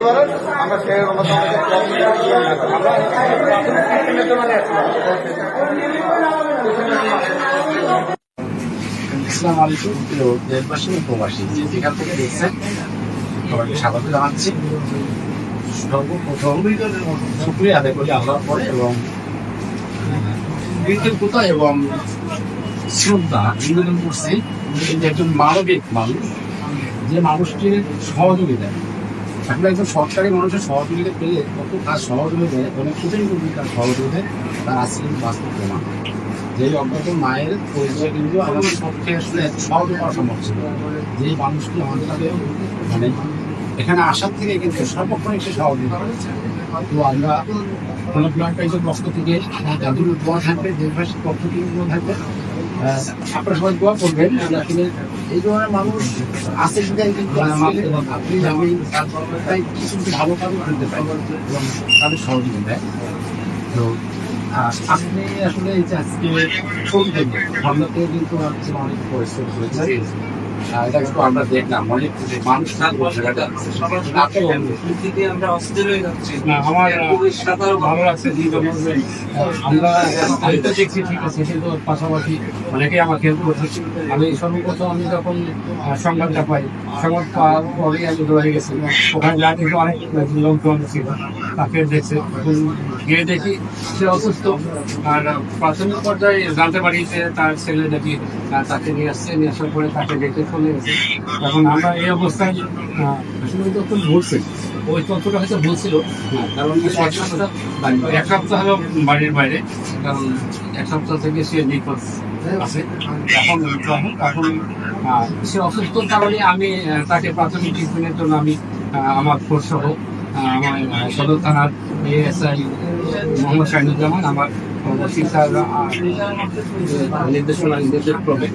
আমরা সেই আসসালামু আলাইকুম প্রিয় দেশবাসী ও প্রবাসী, যেখান থেকে দেখছেন সবাইকে স্বাগত জানাচ্ছি। সর্বপ্রথম শুকরিয়া আদায় করি আল্লাহর পরে এবং কৃতজ্ঞতা এবং শ্রদ্ধা নিবেদন করছি যে একজন মানবিক মানুষ, যে মানুষটির সহযোগিতা আসলে একজন সরকারি মানুষের সহযোগিতা পেলে কত কাজ সহজ হয়ে যায়, অনেক কঠিন কঠিন কাজ সহজ হয়ে যায়, তার আজকে কিন্তু বাস্তব প্রমাণ। যে অজ্ঞাত মায়ের পরিচয় কিন্তু আমাদের পক্ষে আসলে সহজ করা সম্ভব ছিল। যে মানুষটি আমাদের মানে এখানে আসার থেকে কিন্তু সর্বক্ষণিক সে সহযোগিতা করেছে। তো আমরা কোনো ব্লাড প্রেশার পক্ষ থেকে যাদের দোয়া থাকবে, দেশবাসীর পক্ষ থেকে দোয়া থাকবে, আপনারা সবাই দোয়া করবেন। আসলে এই ধরনের মানুষ আছে কিন্তু আপনি আমি তাই কিছু ভালো কাজ করতে পারি এবং তাদের সহযোগিতায়। তো আপনি আসলে এই যে আজকে ছবি দেখবেন, আমরা তো কিন্তু অনেক পরিশ্রম করেছি, এটা কিন্তু আমরা দেখলাম অনেক মানুষ আমরা অস্থির হয়ে যাচ্ছি। আমার ভালো লাগছে যে আমরা আমি তো দেখছি ঠিক আছে, কিন্তু পাশাপাশি অনেকেই আমাকে হেল্প করছে। আমি সর্বপ্রথম আমি যখন সংবাদটা পাই, সংবাদ পাওয়ার পরেই আমি দৌড়ে গেছি, ওখানে যা কিন্তু অনেক লোকজন ছিল, তাকে দেখছে গিয়ে দেখি সে অসুস্থ। আর প্রাথমিক পর্যায়ে জানতে পারি যে তার ছেলে দেখি তাকে নিয়ে আসছে, নিয়ে আসার পরে তাকে দেখে চলে গেছে। এখন আমরা এই অবস্থায় আসলে তথ্য বলছি, ওই তথ্যটা হয়তো বলছিল, কারণ এক সপ্তাহ হলো বাড়ির বাইরে, কারণ এক সপ্তাহ থেকে সে নিখোঁজ আছে। এখন সে অসুস্থর কারণে আমি তাকে প্রাথমিক ট্রিটমেন্টের জন্য আমি আমার ফোর্স সহ আমার সদর থানার এএসআই মোহাম্মদ শাহিনুজ্জামান আমার চিকিৎসার নির্দেশ ক্রমে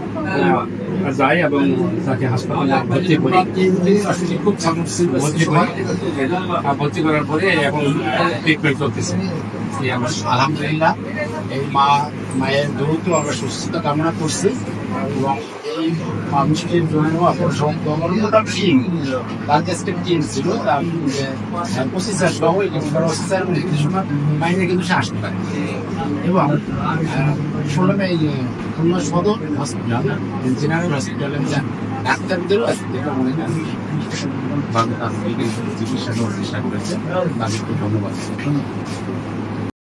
যাই এবং তাকে হাসপাতালে ভর্তি করি। আসলে খুব ভর্তি করার পরে এখন ট্রিটমেন্ট চলতেছে। আলহামদুলিল্লাহ, এই মায়ের দ্রুত আমরা সুস্থতা কামনা করছি এবং এই মানুষটির জন্য আপনার টিম, তার কাছে টিম ছিল, প্রসেসার সহ প্রসেসার নির্দেশনা মাইনে কিন্তু সে আসতে পারে। এবং শুনলাম এই খুলনা সদর হসপিটাল, জেনারেল হসপিটালে ডাক্তারদেরও আছে, যেটা মনে হয় চিকিৎসা করার চেষ্টা করেছে, তাদেরকে ধন্যবাদ।